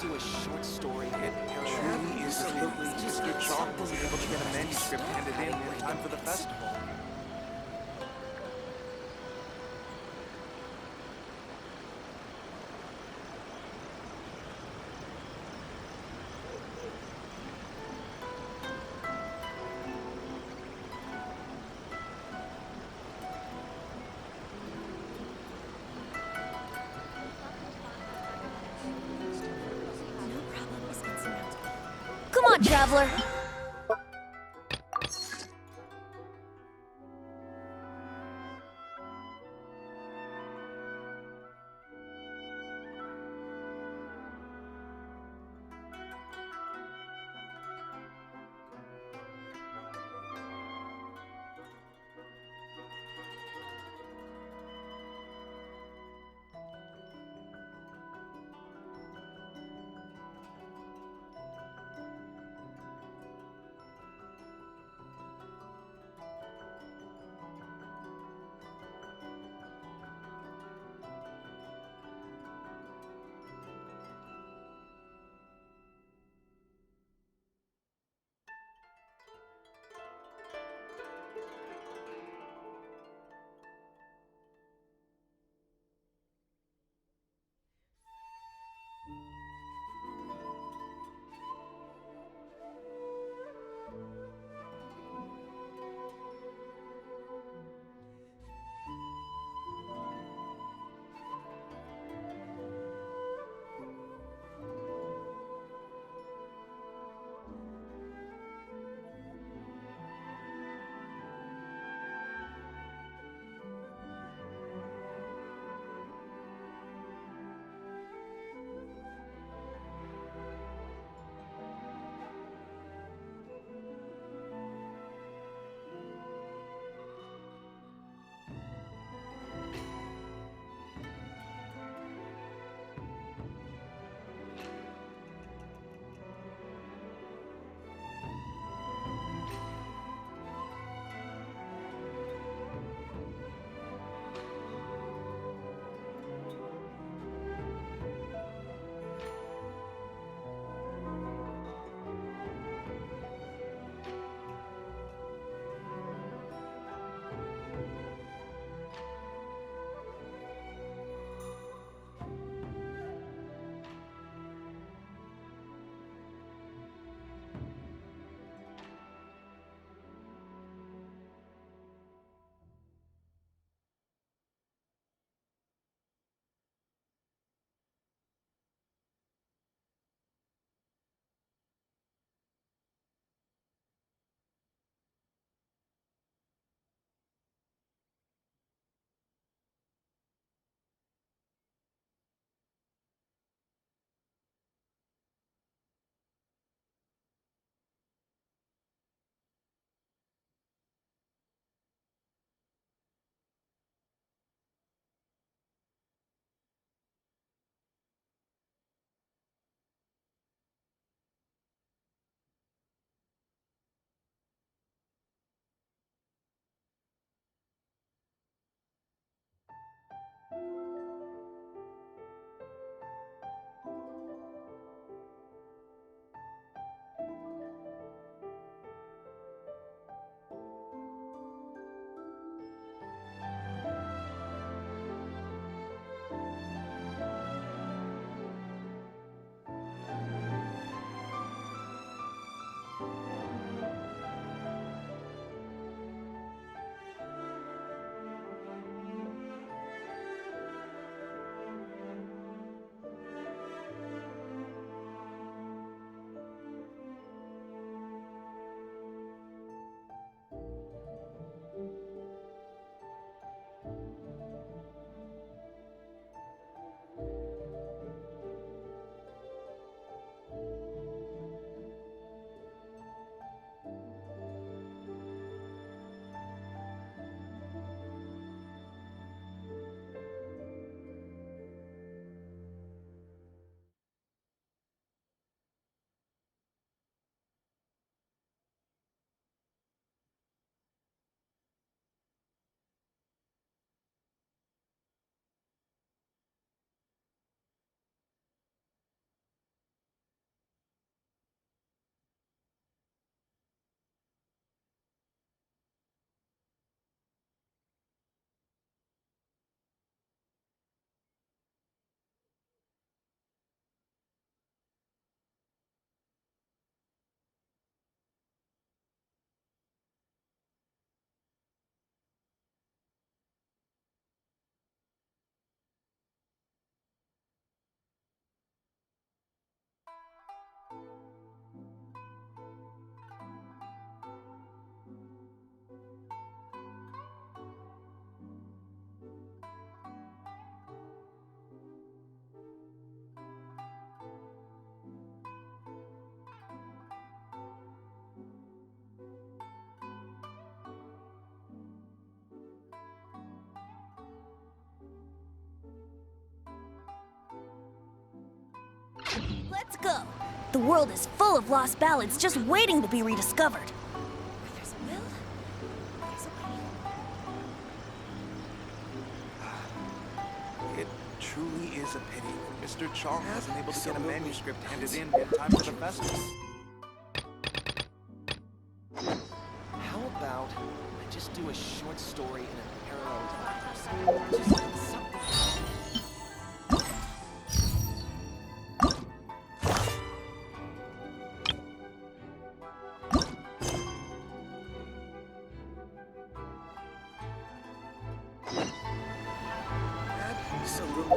do a short story hit parallel. Truly is simply just your chalk wasn't able to get a manuscript handed in time for the festival. No problem is insurmountable. Come on, traveler! Let's go. The world is full of lost ballads just waiting to be rediscovered. Where there's a will, there's a way. It truly is a pity Mr. Chong wasn't able to get a manuscript handed in time for the festival. How about I just do a short story in a parallel time? Just something.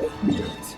Absolutely not.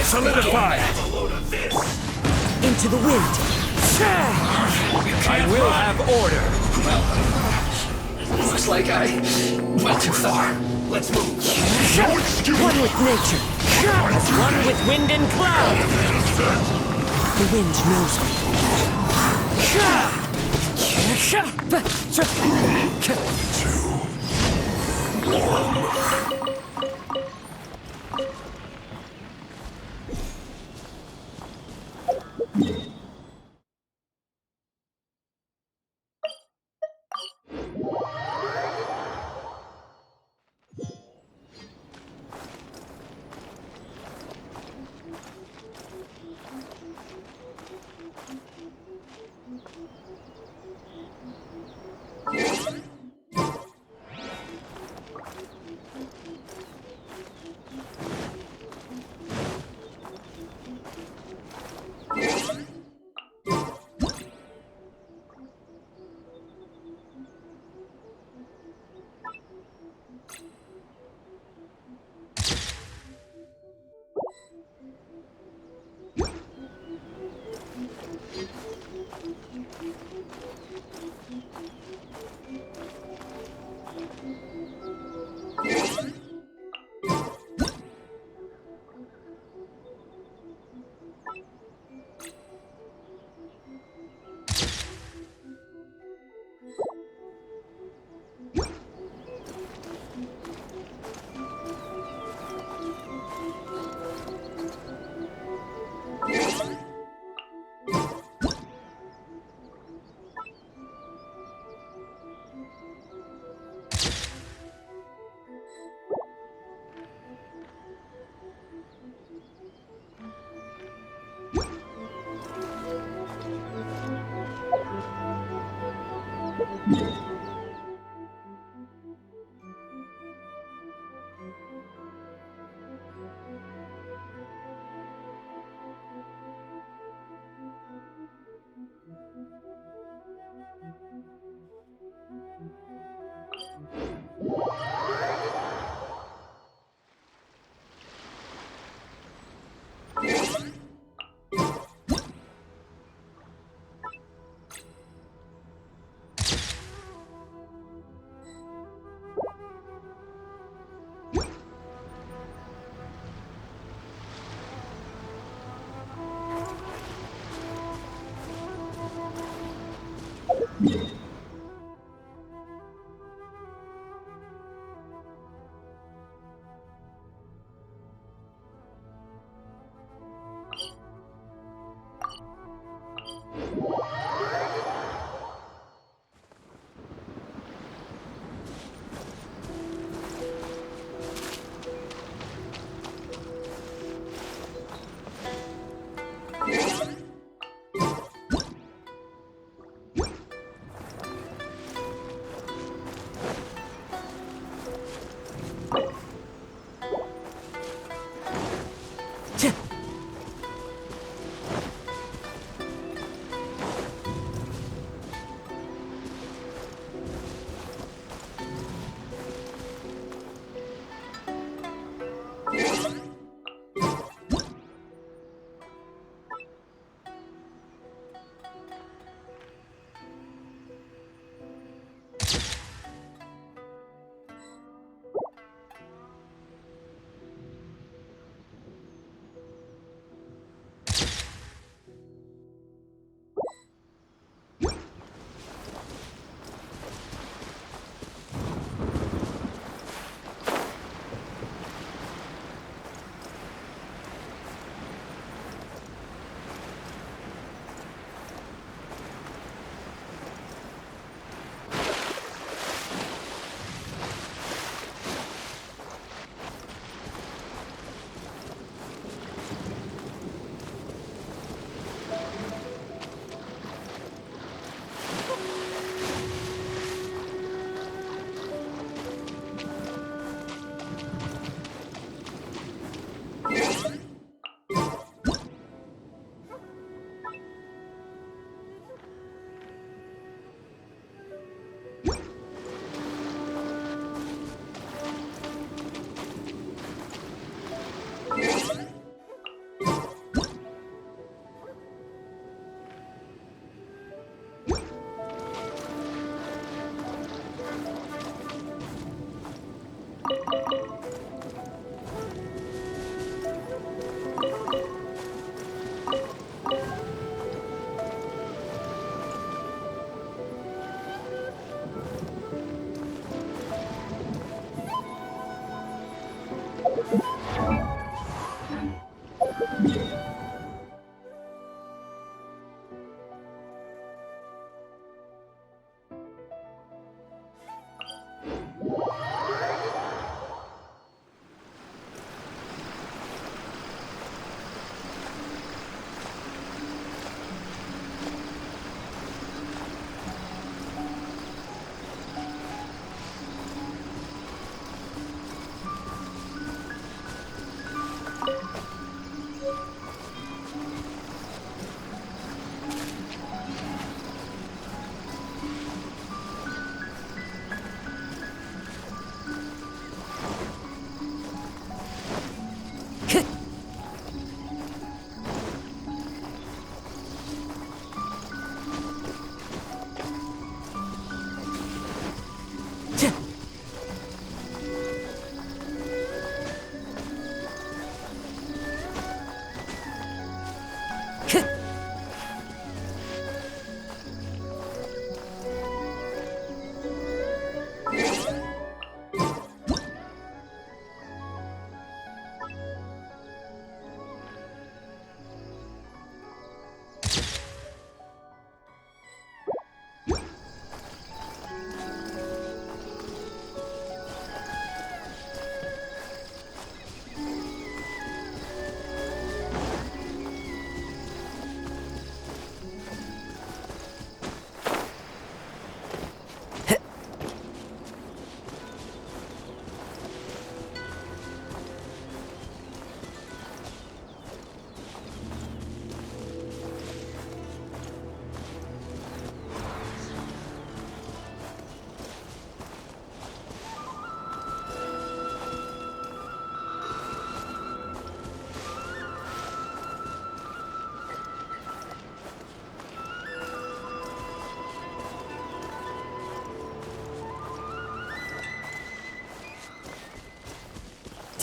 Solidify! Into the wind. I will have order. Well, looks like I went too far. Let's move. One with nature. As one with wind and cloud. The wind knows me.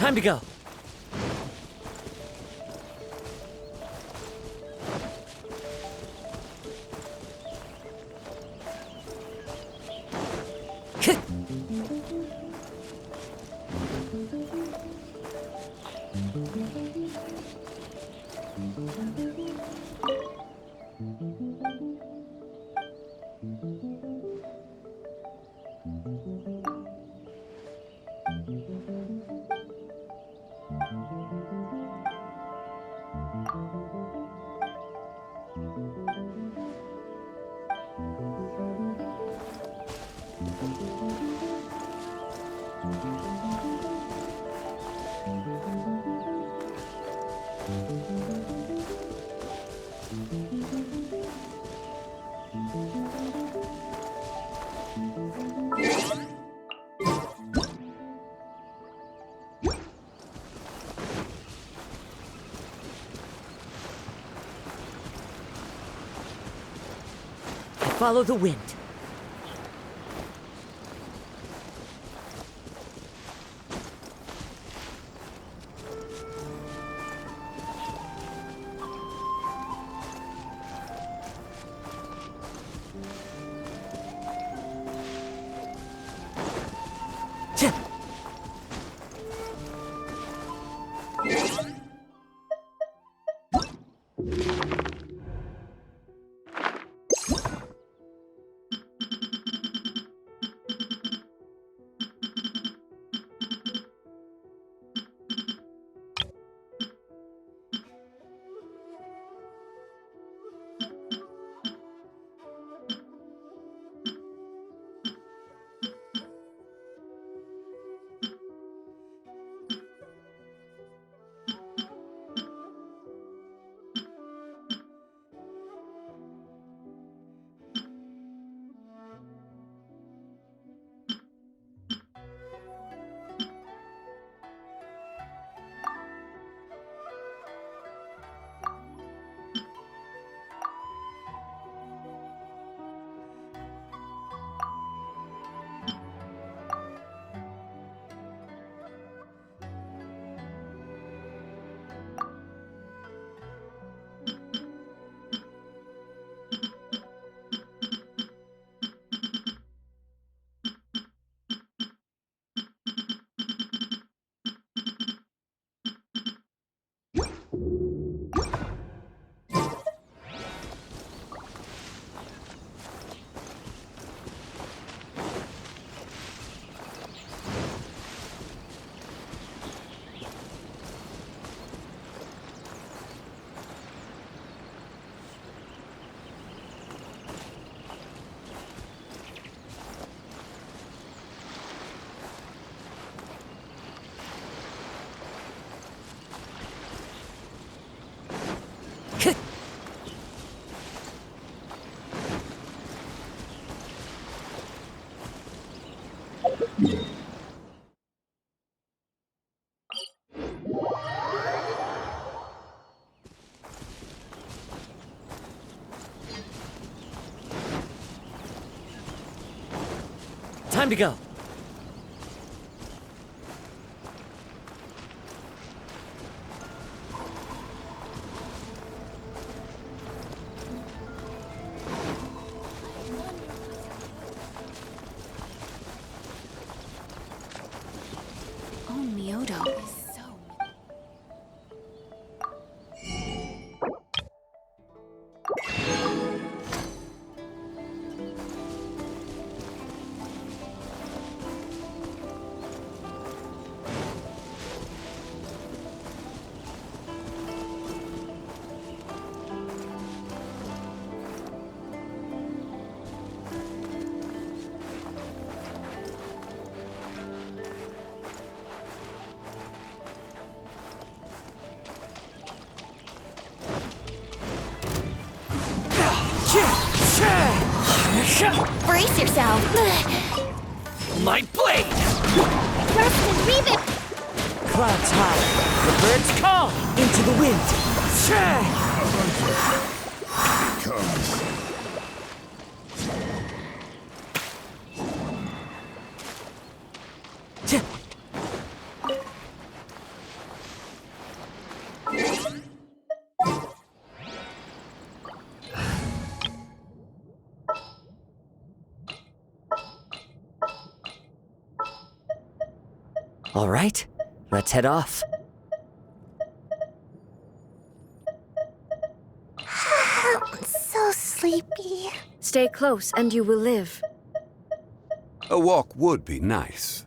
Time to go. Follow the wind. Time to go. Oh, Myoto is so... Brace yourself! My blade! Rest and reap it! Clouds high. The birds call into the wind. All right, let's head off. So sleepy. Stay close and you will live. A walk would be nice.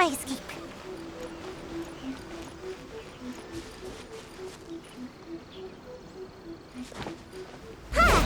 my escape. Phew.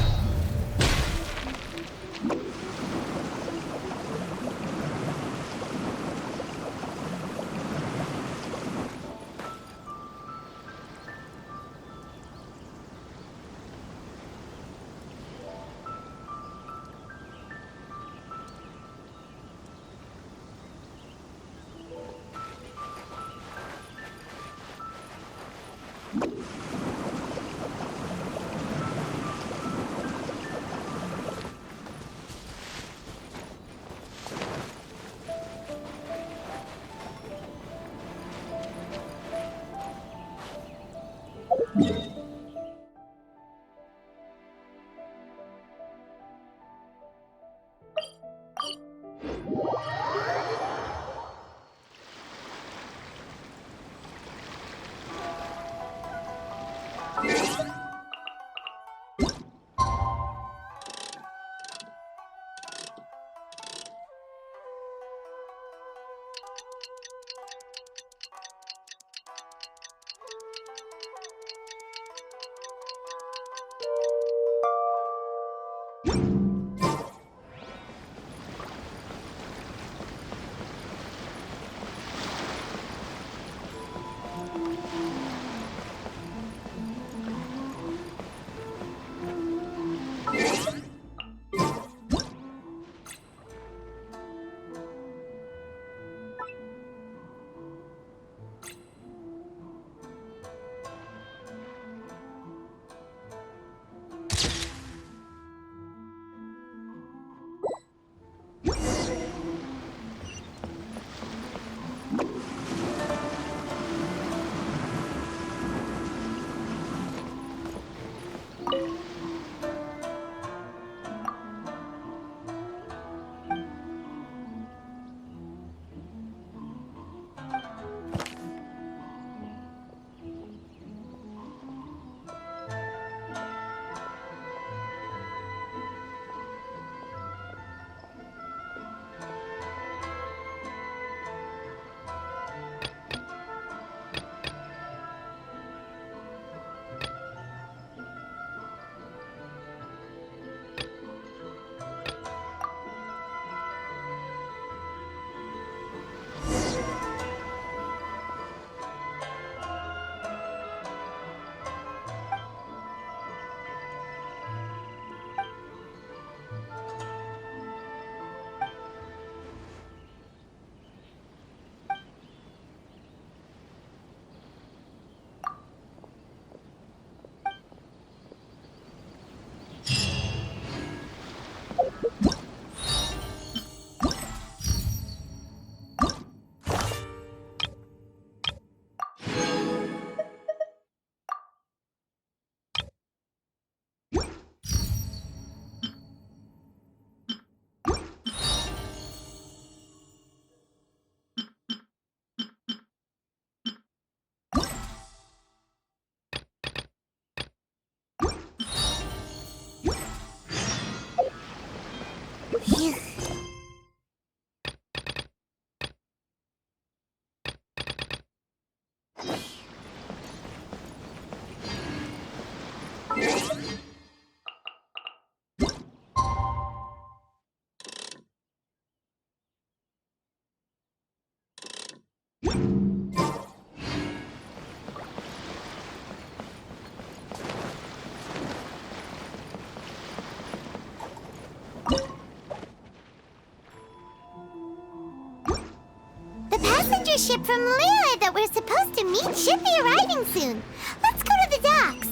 The passenger ship from Lira that we're supposed to meet should be arriving soon. Let's go to the docks.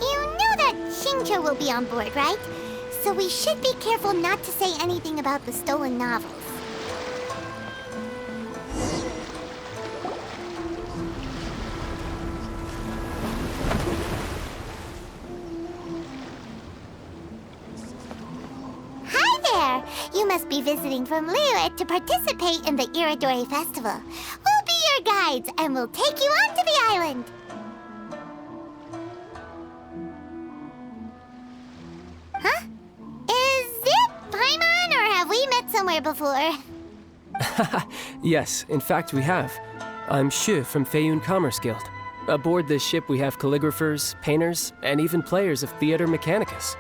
You know that Shinjo will be on board, right? So we should be careful not to say anything about the stolen novels. Hi there! You must be visiting from Liyue to participate in the Iridori Festival. We'll be your guides and we'll take you onto the island. Huh? Is it Paimon or have we met somewhere before? Yes, in fact we have. I'm Shu from Feiyun Commerce Guild. Aboard this ship we have calligraphers, painters, and even players of Theater Mechanicus.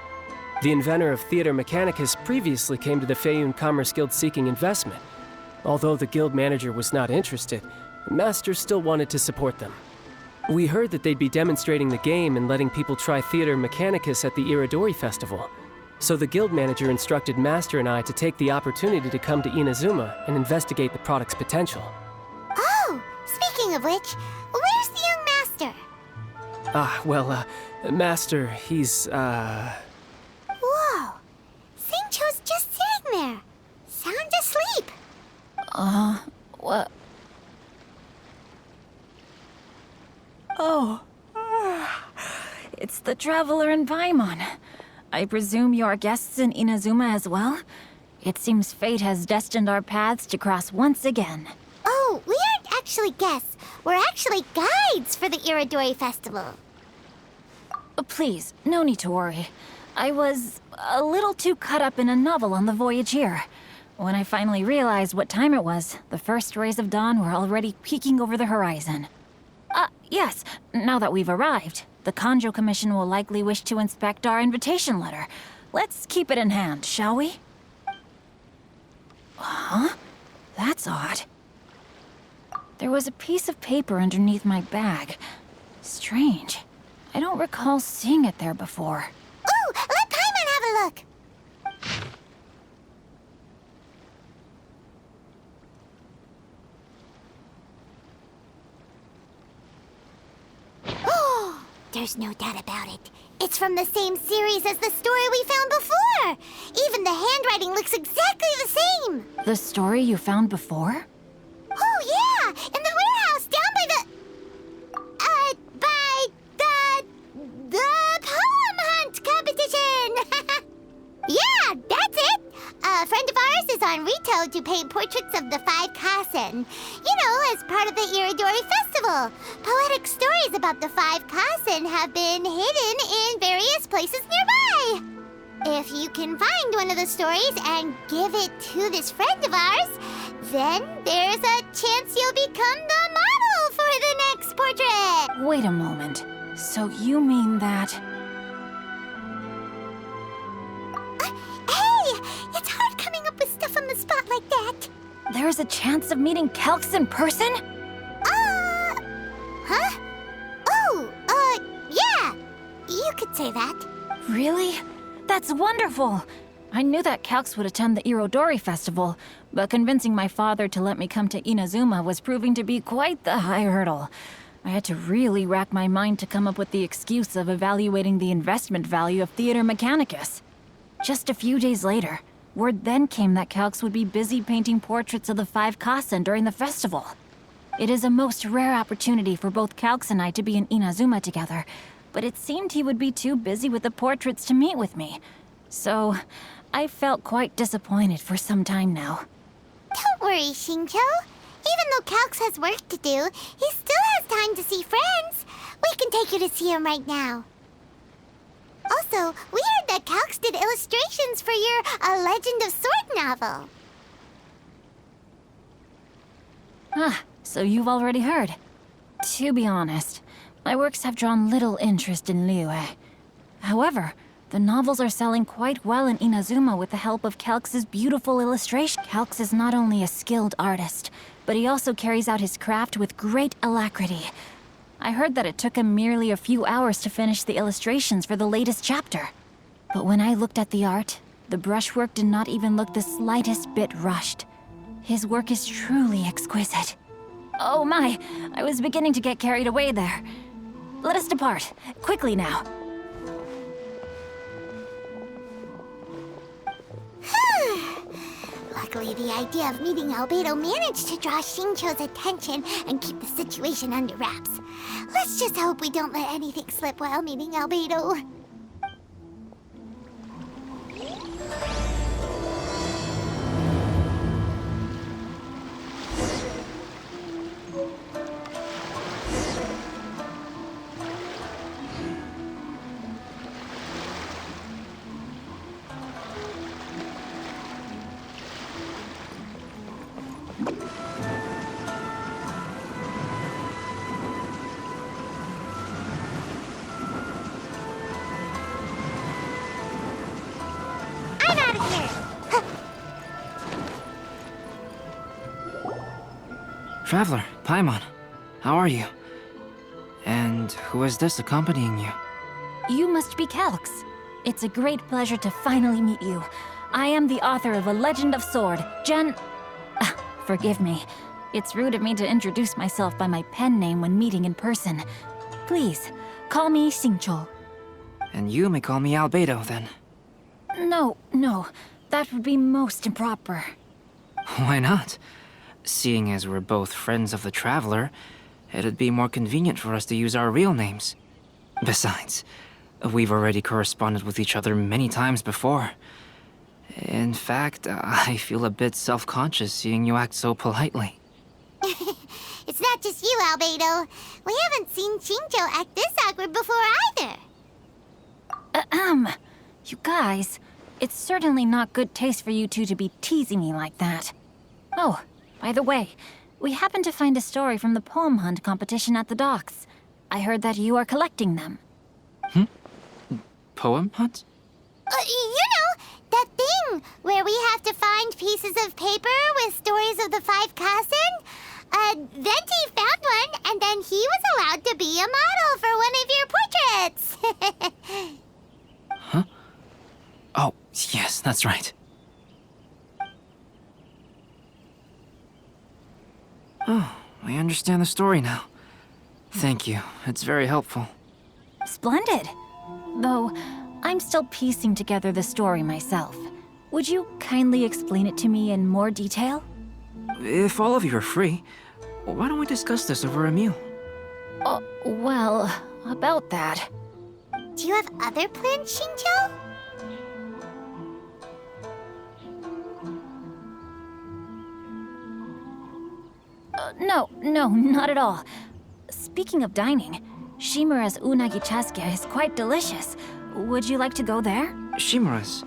The inventor of Theater Mechanicus previously came to the Feiyun Commerce Guild seeking investment. Although the guild manager was not interested, Master still wanted to support them. We heard that they'd be demonstrating the game and letting people try Theater Mechanicus at the Iridori Festival. So the guild manager instructed Master and I to take the opportunity to come to Inazuma and investigate the product's potential. Oh, speaking of which, where's the young master? Master, he's, Whoa! Xingqiu's just sitting there, sound asleep. What? Oh. It's the Traveler in Paimon. I presume you are guests in Inazuma as well? It seems fate has destined our paths to cross once again. Oh, we aren't actually guests. We're actually guides for the Iridori Festival. Please, no need to worry. I was a little too caught up in a novel on the voyage here. When I finally realized what time it was, the first rays of dawn were already peeking over the horizon. Yes, now that we've arrived, the Kanjo Commission will likely wish to inspect our invitation letter. Let's keep it in hand, shall we? Huh? That's odd. There was a piece of paper underneath my bag. Strange. I don't recall seeing it there before. Ooh, let Paimon have a look. Oh, there's no doubt about it. It's from the same series as the story we found before. Even the handwriting looks exactly the same. The story you found before? Oh, yeah! In the warehouse down by the poem hunt competition! Yeah, that's it! A friend of ours is on Rito to paint portraits of the 5 Kasen. You know, as part of the Iridori Festival. Poetic stories about the 5 Kasen have been hidden in various places nearby. If you can find one of the stories and give it to this friend of ours, then there's a chance you'll become the model for the next portrait! Wait a moment. So you mean that... Hey! It's hard coming up with stuff on the spot like that. There's a chance of meeting Calx in person? Huh? Oh, yeah! You could say that. Really? That's wonderful! I knew that Calx would attend the Irodori Festival, but convincing my father to let me come to Inazuma was proving to be quite the high hurdle. I had to really rack my mind to come up with the excuse of evaluating the investment value of Theater Mechanicus. Just a few days later, word then came that Calx would be busy painting portraits of the 5 Kasen during the festival. It is a most rare opportunity for both Calx and I to be in Inazuma together, but it seemed he would be too busy with the portraits to meet with me. So, I felt quite disappointed for some time now. Don't worry, Xingqiu. Even though Calx has work to do, he still has time to see friends. We can take you to see him right now. Also, we heard that Calx did illustrations for your A Legend of Sword novel. So you've already heard. To be honest, my works have drawn little interest in Liyue. However, the novels are selling quite well in Inazuma with the help of Calx's beautiful illustration. Calx is not only a skilled artist, but he also carries out his craft with great alacrity. I heard that it took him merely a few hours to finish the illustrations for the latest chapter. But when I looked at the art, the brushwork did not even look the slightest bit rushed. His work is truly exquisite. Oh my, I was beginning to get carried away there. Let us depart, quickly now. Luckily, the idea of meeting Albedo managed to draw Xingqiu's attention and keep the situation under wraps. Let's just hope we don't let anything slip while meeting Albedo. Traveler, Paimon, how are you? And who is this accompanying you? You must be Calx. It's a great pleasure to finally meet you. I am the author of A Legend of Sword, Forgive me. It's rude of me to introduce myself by my pen name when meeting in person. Please, call me Xingqiu. And you may call me Albedo, then. No, that would be most improper. Why not? Seeing as we're both friends of the Traveler, it'd be more convenient for us to use our real names. Besides, we've already corresponded with each other many times before. In fact, I feel a bit self-conscious seeing you act so politely. It's not just you, Albedo. We haven't seen Xingqiu act this awkward before either. You guys, it's certainly not good taste for you two to be teasing me like that. Oh, by the way, we happened to find a story from the poem hunt competition at the docks. I heard that you are collecting them. Poem hunt? That thing where we have to find pieces of paper with stories of the 5 Kassen. Venti found one, and then he was allowed to be a model for one of your portraits. Huh? Oh, yes, that's right. Oh, I understand the story now. Thank you. It's very helpful. Splendid. Though, I'm still piecing together the story myself. Would you kindly explain it to me in more detail? If all of you are free, why don't we discuss this over a meal? Well, about that. Do you have other plans, Xingqiu? No, not at all. Speaking of dining, Shimura's unagi chasuke is quite delicious. Would you like to go there? Shimura's.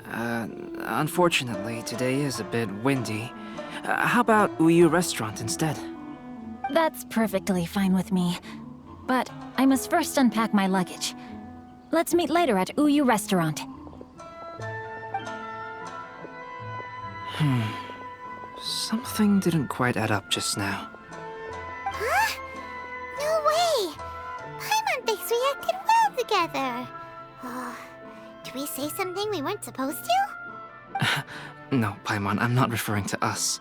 Unfortunately, today is a bit windy. How about Uyu Restaurant instead? That's perfectly fine with me. But I must first unpack my luggage. Let's meet later at Uyu Restaurant. Something didn't quite add up just now. Huh? No way! Paimon thinks we acted well together. Did we say something we weren't supposed to? No, Paimon, I'm not referring to us.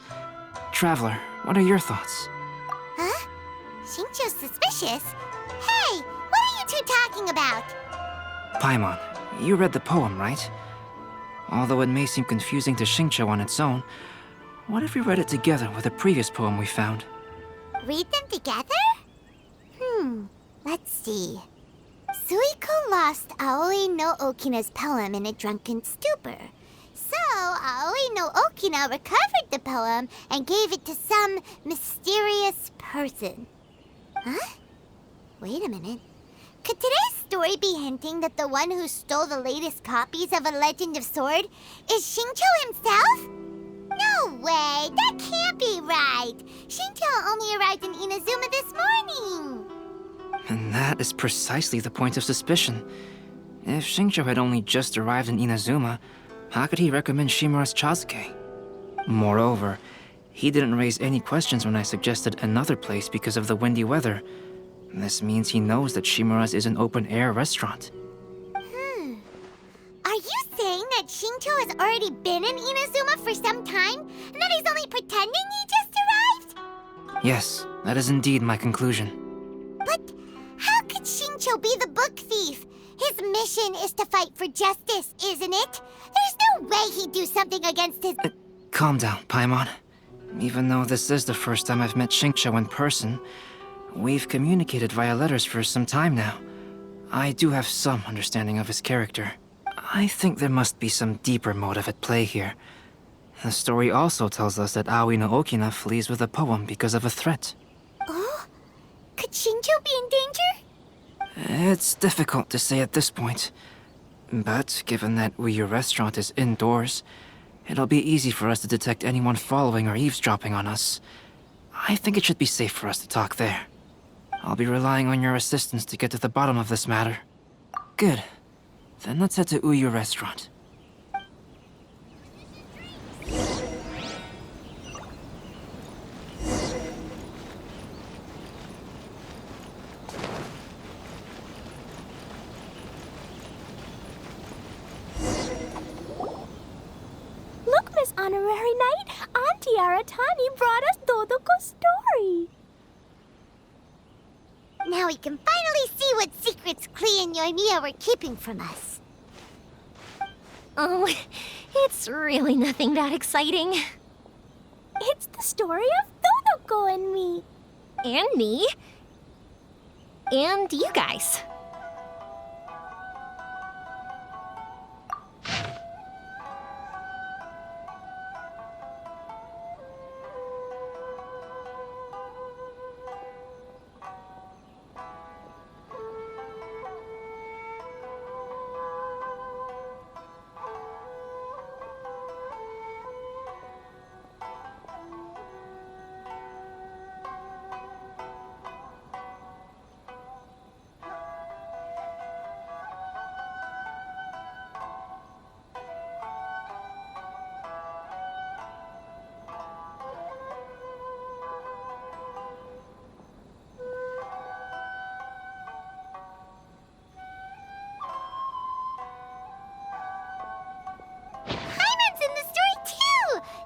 Traveler, what are your thoughts? Huh? Xingqiu's suspicious? Hey, what are you two talking about? Paimon, you read the poem, right? Although it may seem confusing to Xingqiu on its own, what if we read it together with a previous poem we found? Read them together? Let's see. Suiko lost Aoi no Okina's poem in a drunken stupor. So, Aoi no Okina recovered the poem and gave it to some mysterious person. Huh? Wait a minute. Could today's story be hinting that the one who stole the latest copies of A Legend of Sword is Xingqiu himself? No way! That can't be right! Xingqiu only arrived in Inazuma this morning! And that is precisely the point of suspicion. If Xingqiu had only just arrived in Inazuma, how could he recommend Shimura's chasuke? Moreover, he didn't raise any questions when I suggested another place because of the windy weather. This means he knows that Shimura's is an open-air restaurant. Are you saying that Xingqiu has already been in Inazuma for some time, and that he's only pretending he just arrived? Yes, that is indeed my conclusion. But how could Xingqiu be the book thief? His mission is to fight for justice, isn't it? There's no way he'd do something against his... Calm down, Paimon. Even though this is the first time I've met Xingqiu in person, we've communicated via letters for some time now. I do have some understanding of his character. I think there must be some deeper motive at play here. The story also tells us that Aoi no Okina flees with a poem because of a threat. Oh? Could Xingqiu be in danger? It's difficult to say at this point. But given that Uyu Restaurant is indoors, it'll be easy for us to detect anyone following or eavesdropping on us. I think it should be safe for us to talk there. I'll be relying on your assistance to get to the bottom of this matter. Good. Then let's head to Uyu Restaurant. honorary night, Auntie Aratani brought us Dodoko's story. Now we can finally see what secrets Klee and Yoimiya were keeping from us. Oh, it's really nothing that exciting. It's the story of Dodoko and me. And me. And you guys.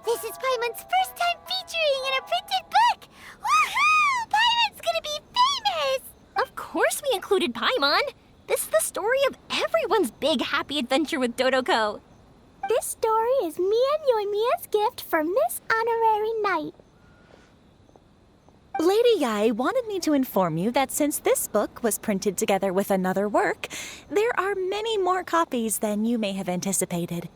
This is Paimon's first time featuring in a printed book! Woohoo! Paimon's gonna be famous! Of course we included Paimon. This is the story of everyone's big happy adventure with Dodoko. This story is me and Yoimiya's gift for Miss Honorary Knight. Lady Yai wanted me to inform you that since this book was printed together with another work, there are many more copies than you may have anticipated.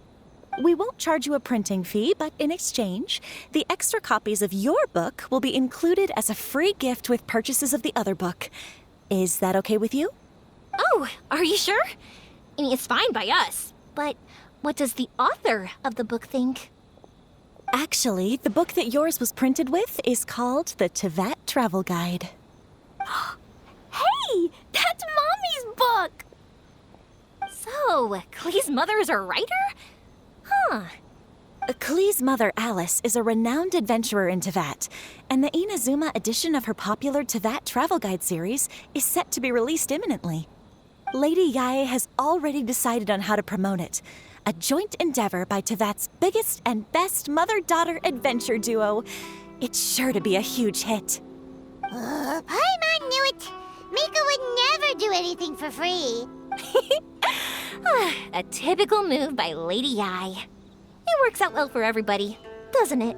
We won't charge you a printing fee, but in exchange, the extra copies of your book will be included as a free gift with purchases of the other book. Is that okay with you? Oh, are you sure? I mean, it's fine by us. But what does the author of the book think? Actually, the book that yours was printed with is called the Tevat Travel Guide. Hey! That's Mommy's book! So, Klee's mother is a writer? Huh. Klee's mother, Alice, is a renowned adventurer in Tevat, and the Inazuma edition of her popular Tevat Travel Guide series is set to be released imminently. Lady Yae has already decided on how to promote it, a joint endeavor by Tevat's biggest and best mother-daughter adventure duo. It's sure to be a huge hit. Paimon knew it! Mika would never do anything for free. A typical move by Lady Yai. It works out well for everybody, doesn't it?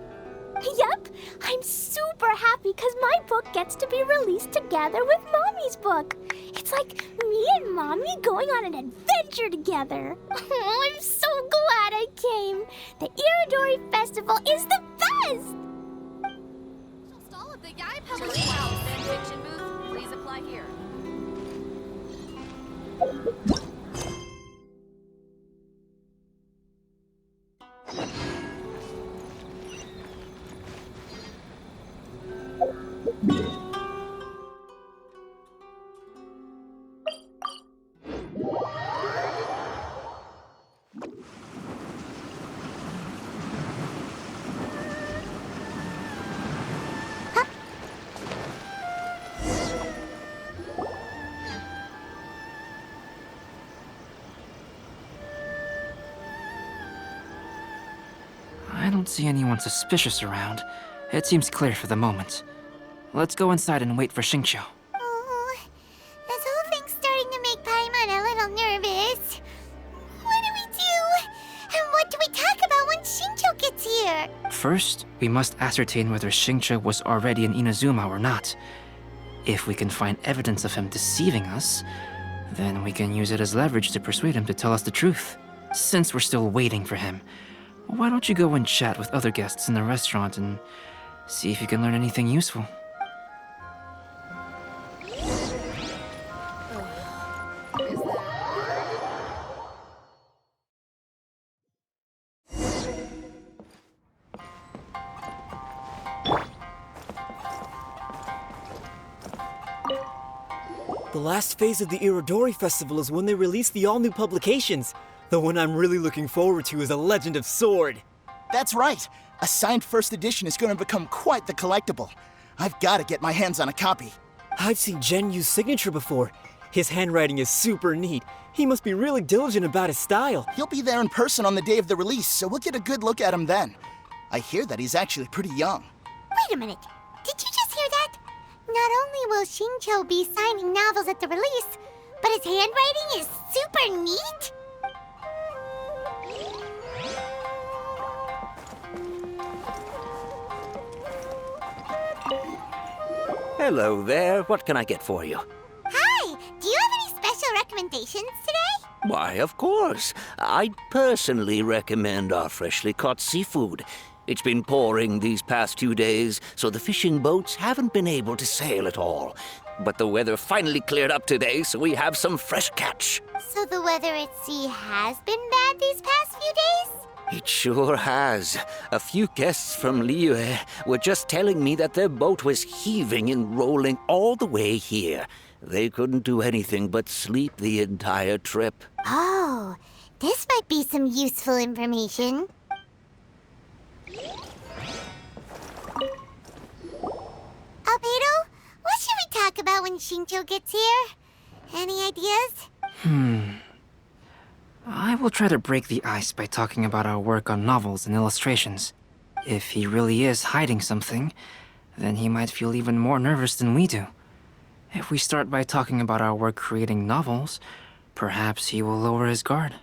Yep, I'm super happy because my book gets to be released together with Mommy's book. It's like me and Mommy going on an adventure together. Oh, I'm so glad I came. The Iridori Festival is the best! Stall of the Yai Publishing House. Fan fiction booth, please apply here. I don't see anyone suspicious around. It seems clear for the moment. Let's go inside and wait for Xingqiu. Oh, this whole thing's starting to make Paimon a little nervous. What do we do? And what do we talk about when Xingqiu gets here? First, we must ascertain whether Xingqiu was already in Inazuma or not. If we can find evidence of him deceiving us, then we can use it as leverage to persuade him to tell us the truth. Since we're still waiting for him, why don't you go and chat with other guests in the restaurant and see if you can learn anything useful? The last phase of the Irodori Festival is when they release the all-new publications. The one I'm really looking forward to is A Legend of Sword. That's right. A signed first edition is going to become quite the collectible. I've got to get my hands on a copy. I've seen Genyu's signature before. His handwriting is super neat. He must be really diligent about his style. He'll be there in person on the day of the release, so we'll get a good look at him then. I hear that he's actually pretty young. Wait a minute. Did you just hear that? Not only will Xingqiu be signing novels at the release, but his handwriting is super neat? Hello there. What can I get for you? Hi! Do you have any special recommendations today? Why, of course. I'd personally recommend our freshly caught seafood. It's been pouring these past few days, so the fishing boats haven't been able to sail at all. But the weather finally cleared up today, so we have some fresh catch. So the weather at sea has been bad these past few days? It sure has. A few guests from Liyue were just telling me that their boat was heaving and rolling all the way here. They couldn't do anything but sleep the entire trip. Oh, this might be some useful information. Albedo, what should we talk about when Xingqiu gets here? Any ideas? I will try to break the ice by talking about our work on novels and illustrations. If he really is hiding something, then he might feel even more nervous than we do. If we start by talking about our work creating novels, perhaps he will lower his guard.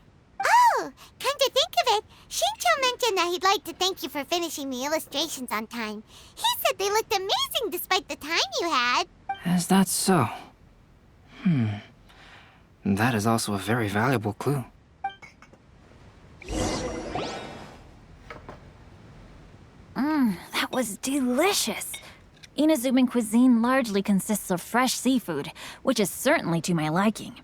Oh, come to think of it, Xingqiu mentioned that he'd like to thank you for finishing the illustrations on time. He said they looked amazing despite the time you had. Is that so? That is also a very valuable clue. That was delicious. Inazuman cuisine largely consists of fresh seafood, which is certainly to my liking.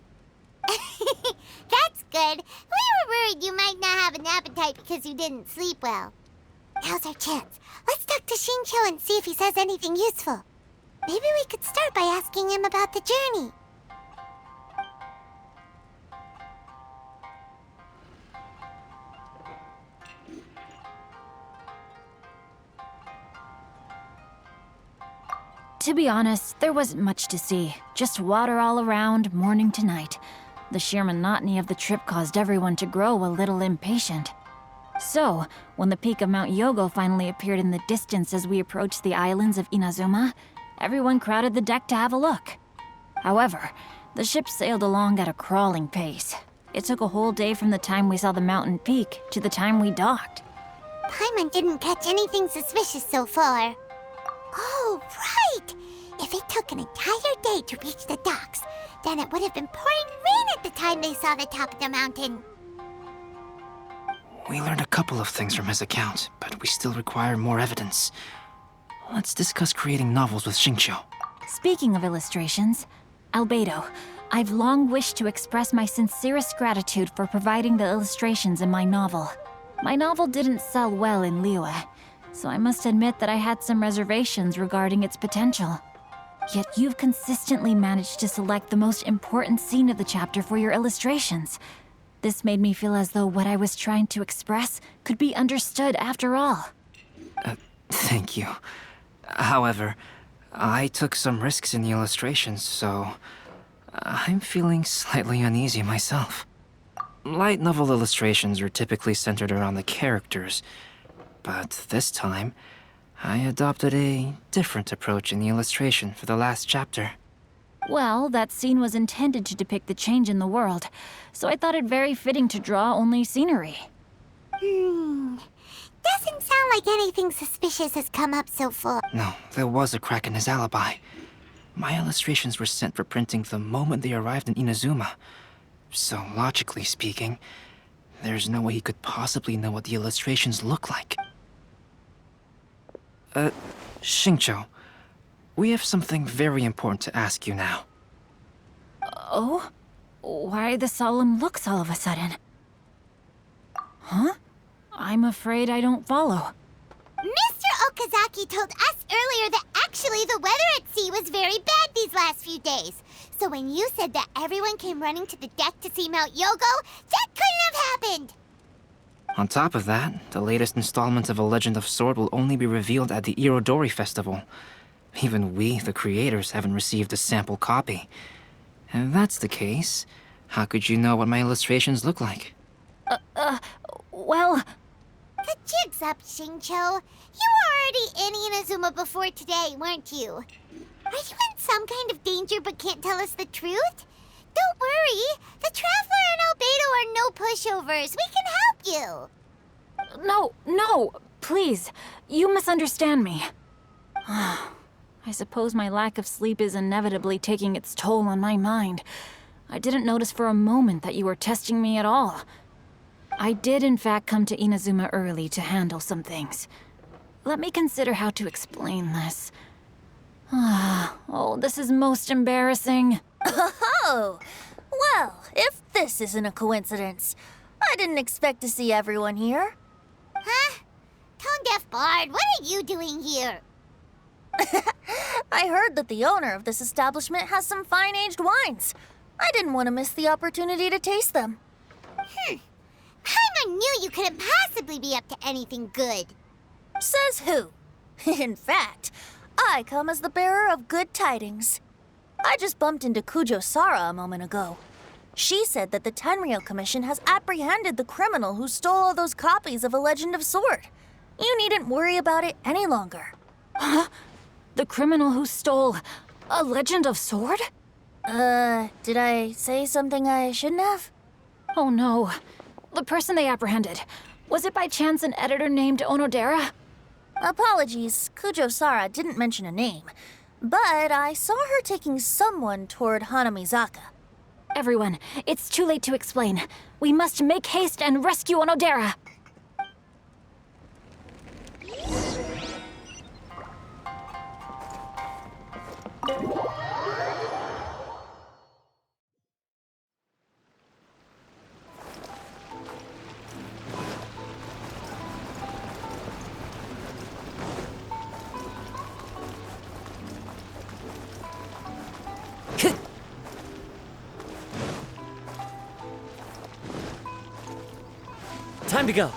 That's good. We were worried you might not have an appetite because you didn't sleep well. Now's our chance. Let's talk to Xingqiu and see if he says anything useful. Maybe we could start by asking him about the journey. To be honest, there wasn't much to see. Just water all around, morning to night. The sheer monotony of the trip caused everyone to grow a little impatient. So, when the peak of Mount Yogo finally appeared in the distance as we approached the islands of Inazuma, everyone crowded the deck to have a look. However, the ship sailed along at a crawling pace. It took a whole day from the time we saw the mountain peak to the time we docked. Paimon didn't catch anything suspicious so far. Oh, right! If it took an entire day to reach the docks, then it would have been pouring rain at the time they saw the top of the mountain. We learned a couple of things from his account, but we still require more evidence. Let's discuss creating novels with Xingqiu. Speaking of illustrations, Albedo, I've long wished to express my sincerest gratitude for providing the illustrations in my novel. My novel didn't sell well in Liyue, so I must admit that I had some reservations regarding its potential. Yet you've consistently managed to select the most important scene of the chapter for your illustrations. This made me feel as though what I was trying to express could be understood after all. Thank you. However, I took some risks in the illustrations, so I'm feeling slightly uneasy myself. Light novel illustrations are typically centered around the characters, but this time, I adopted a different approach in the illustration for the last chapter. Well, that scene was intended to depict the change in the world, so I thought it very fitting to draw only scenery. Doesn't sound like anything suspicious has come up so far. No, there was a crack in his alibi. My illustrations were sent for printing the moment they arrived in Inazuma. So, logically speaking, there's no way he could possibly know what the illustrations look like. Xingqiu, we have something very important to ask you now. Oh? Why the solemn looks all of a sudden? Huh? I'm afraid I don't follow. Mr. Okazaki told us earlier that actually the weather at sea was very bad these last few days. So when you said that everyone came running to the deck to see Mount Yogo, that couldn't have happened! On top of that, the latest installment of A Legend of Sword will only be revealed at the Irodori Festival. Even we, the creators, haven't received a sample copy. If that's the case, how could you know what my illustrations look like? Well... The jig's up, Xingqiu. You were already in Inazuma before today, weren't you? Are you in some kind of danger but can't tell us the truth? Don't worry. The Traveler and Albedo are no pushovers. We can help you. No, please. You misunderstand me. I suppose my lack of sleep is inevitably taking its toll on my mind. I didn't notice for a moment that you were testing me at all. I did in fact come to Inazuma early to handle some things. Let me consider how to explain this. Oh, this is most embarrassing. Oh, well, if this isn't a coincidence, I didn't expect to see everyone here. Huh? Tone-deaf Bard, what are you doing here? I heard that the owner of this establishment has some fine-aged wines. I didn't want to miss the opportunity to taste them. Paimon knew you couldn't possibly be up to anything good. Says who? In fact, I come as the bearer of good tidings. I just bumped into Kujo Sara a moment ago. She said that the Tenryou Commission has apprehended the criminal who stole all those copies of A Legend of Sword. You needn't worry about it any longer. Huh? The criminal who stole A Legend of Sword? Did I say something I shouldn't have? Oh no. The person they apprehended. Was it by chance an editor named Onodera? Apologies, Kujo Sara didn't mention a name. But I saw her taking someone toward Hanamizaka. Everyone, it's too late to explain. We must make haste and rescue Onodera. Time to go.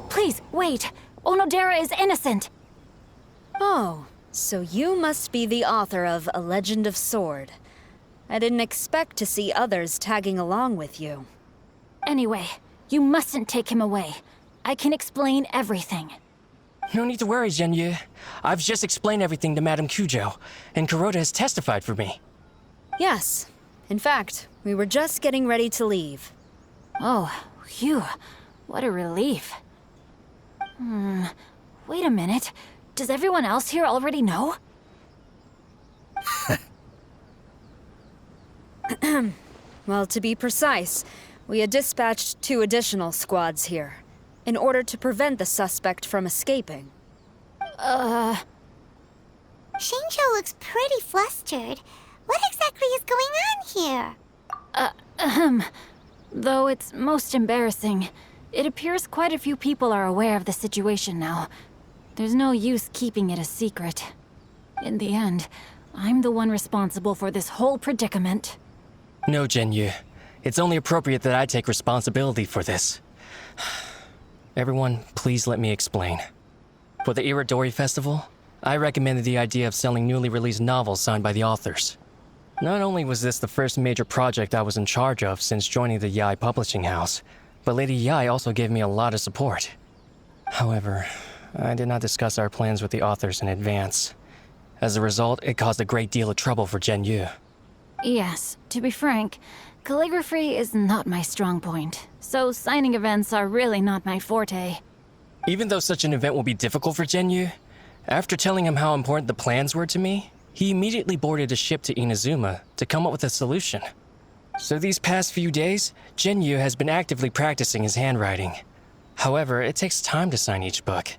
Please, wait. Onodera is innocent. Oh, so you must be the author of A Legend of Sword. I didn't expect to see others tagging along with you. Anyway, you mustn't take him away. I can explain everything. No need to worry, Zhenyu. I've just explained everything to Madame Kujo, and Kuroda has testified for me. Yes. In fact, we were just getting ready to leave. Oh, phew. What a relief. Wait a minute. Does everyone else here already know? Well, to be precise, we had dispatched 2 additional squads here, in order to prevent the suspect from escaping. Xingqiu looks pretty flustered. What exactly is going on here? Though it's most embarrassing, it appears quite a few people are aware of the situation now. There's no use keeping it a secret. In the end, I'm the one responsible for this whole predicament. No, Zhenyu. It's only appropriate that I take responsibility for this. Everyone, please let me explain. For the Irodori Festival, I recommended the idea of selling newly released novels signed by the authors. Not only was this the first major project I was in charge of since joining the Yae publishing house, but Lady Yae also gave me a lot of support. However, I did not discuss our plans with the authors in advance. As a result, it caused a great deal of trouble for Zhenyu. Yes, to be frank, calligraphy is not my strong point, so signing events are really not my forte. Even though such an event will be difficult for Zhenyu, after telling him how important the plans were to me, he immediately boarded a ship to Inazuma to come up with a solution. So these past few days, Zhenyu has been actively practicing his handwriting. However, it takes time to sign each book,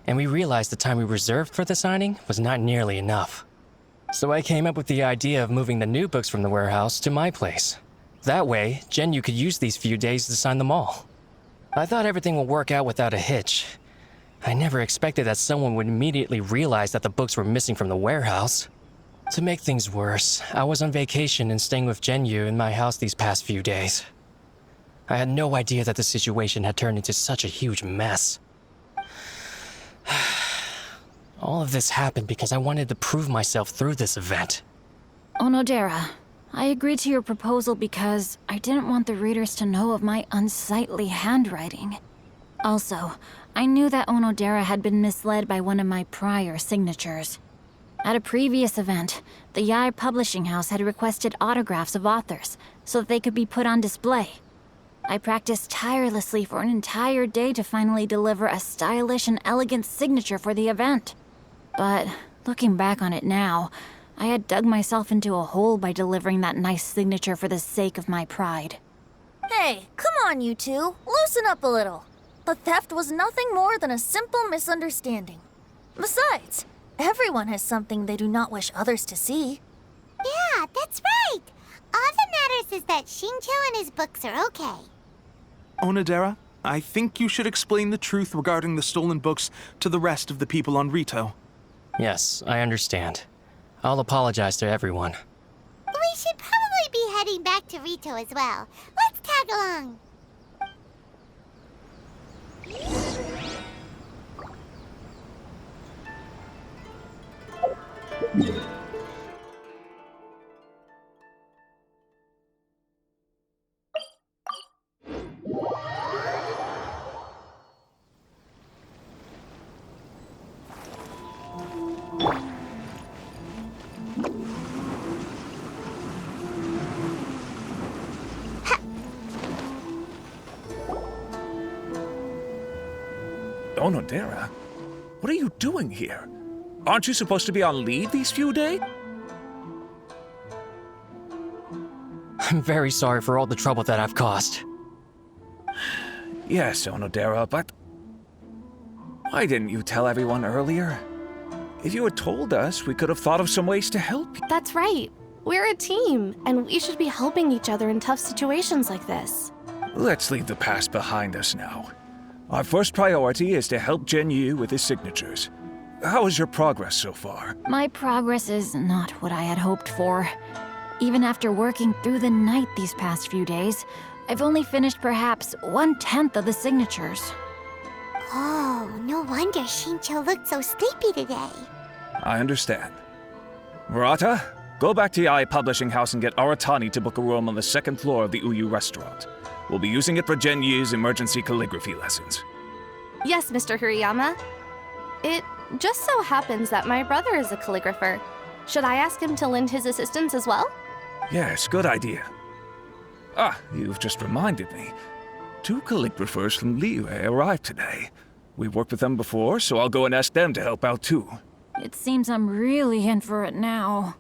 and we realized the time we reserved for the signing was not nearly enough. So I came up with the idea of moving the new books from the warehouse to my place. That way, Zhenyu could use these few days to sign them all. I thought everything would work out without a hitch. I never expected that someone would immediately realize that the books were missing from the warehouse. To make things worse, I was on vacation and staying with Zhenyu in my house these past few days. I had no idea that the situation had turned into such a huge mess. All of this happened because I wanted to prove myself through this event. Onodera, I agreed to your proposal because I didn't want the readers to know of my unsightly handwriting. Also, I knew that Onodera had been misled by one of my prior signatures. At a previous event, the Yae publishing house had requested autographs of authors so that they could be put on display. I practiced tirelessly for an entire day to finally deliver a stylish and elegant signature for the event. But looking back on it now, I had dug myself into a hole by delivering that nice signature for the sake of my pride. Hey, come on, you two. Loosen up a little. The theft was nothing more than a simple misunderstanding. Besides, everyone has something they do not wish others to see. Yeah, that's right. All that matters is that Shincho and his books are okay. Onodera, I think you should explain the truth regarding the stolen books to the rest of the people on Rito. Yes, I understand. I'll apologize to everyone. We should probably be heading back to Rito as well. Let's tag along. Onodera? What are you doing here? Aren't you supposed to be on leave these few days? I'm very sorry for all the trouble that I've caused. Yes, Onodera, but why didn't you tell everyone earlier? If you had told us, we could have thought of some ways to help you. That's right. We're a team, and we should be helping each other in tough situations like this. Let's leave the past behind us now. Our first priority is to help Genyu with his signatures. How is your progress so far? My progress is not what I had hoped for. Even after working through the night these past few days, I've only finished perhaps 1/10 of the signatures. Oh, no wonder Shincho looked so sleepy today. I understand. Murata, go back to Yae Publishing House and get Aratani to book a room on the second floor of the Uyu restaurant. We'll be using it for Genyu's emergency calligraphy lessons. Yes, Mr. Hirayama. It just so happens that my brother is a calligrapher. Should I ask him to lend his assistance as well? Yes, good idea. Ah, you've just reminded me. 2 calligraphers from Liyue arrived today. We've worked with them before, so I'll go and ask them to help out too. It seems I'm really in for it now.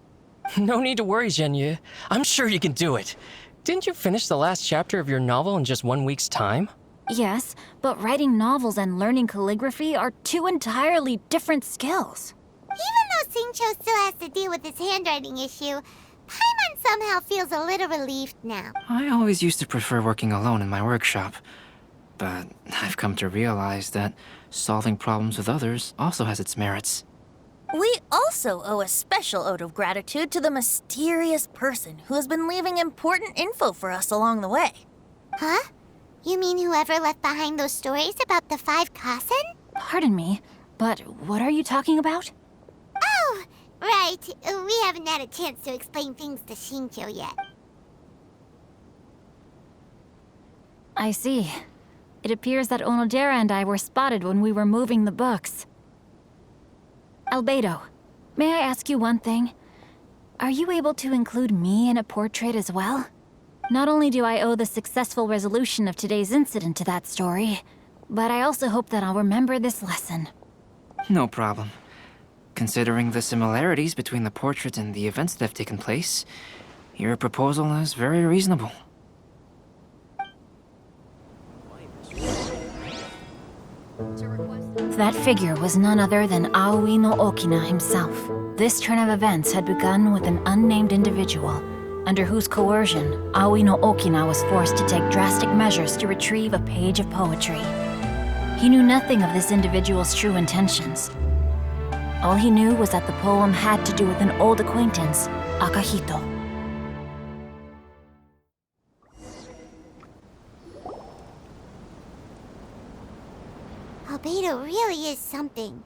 No need to worry, Genyu. I'm sure you can do it. Didn't you finish the last chapter of your novel in just 1 week's time? Yes, but writing novels and learning calligraphy are 2 entirely different skills. Even though Shincho still has to deal with his handwriting issue, Paimon somehow feels a little relieved now. I always used to prefer working alone in my workshop, but I've come to realize that solving problems with others also has its merits. We also owe a special ode of gratitude to the mysterious person who has been leaving important info for us along the way. Huh? You mean whoever left behind those stories about the 5 Kasen? Pardon me, but what are you talking about? Oh, right. We haven't had a chance to explain things to Shincho yet. I see. It appears that Onodera and I were spotted when we were moving the books. Albedo, may I ask you one thing? Are you able to include me in a portrait as well? Not only do I owe the successful resolution of today's incident to that story, but I also hope that I'll remember this lesson. No problem. Considering the similarities between the portrait and the events that have taken place, your proposal is very reasonable. That figure was none other than Aoi no Okina himself. This turn of events had begun with an unnamed individual, under whose coercion, Aoi no Okina was forced to take drastic measures to retrieve a page of poetry. He knew nothing of this individual's true intentions. All he knew was that the poem had to do with an old acquaintance, Akahito. Albedo really is something.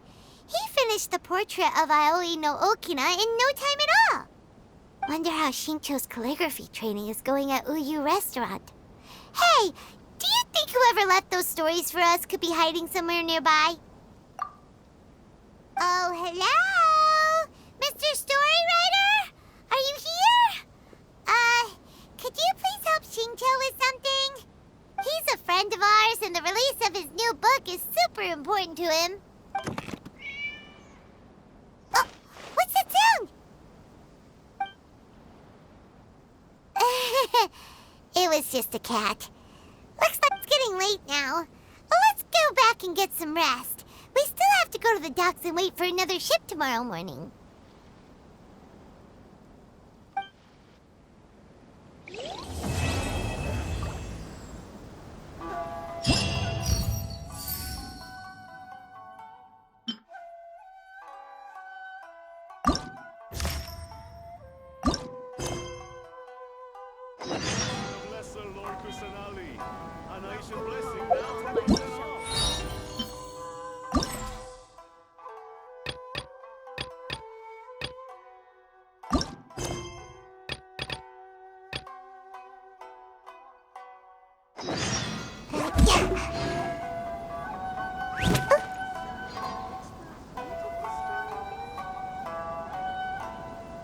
He finished the portrait of Aoi no Okina in no time at all. Wonder how Shincho's calligraphy training is going at Uyu Restaurant. Hey, do you think whoever left those stories for us could be hiding somewhere nearby? Oh, hello? Mr. Storywriter? Are you here? Could you please help Shincho with something? He's a friend of ours, and the release of his new book is super important to him. Oh, what's that sound? It was just a cat. Looks like it's getting late now. Well, let's go back and get some rest. We still have to go to the docks and wait for another ship tomorrow morning. Bless the Lord Kusanali, and I shall bless him now.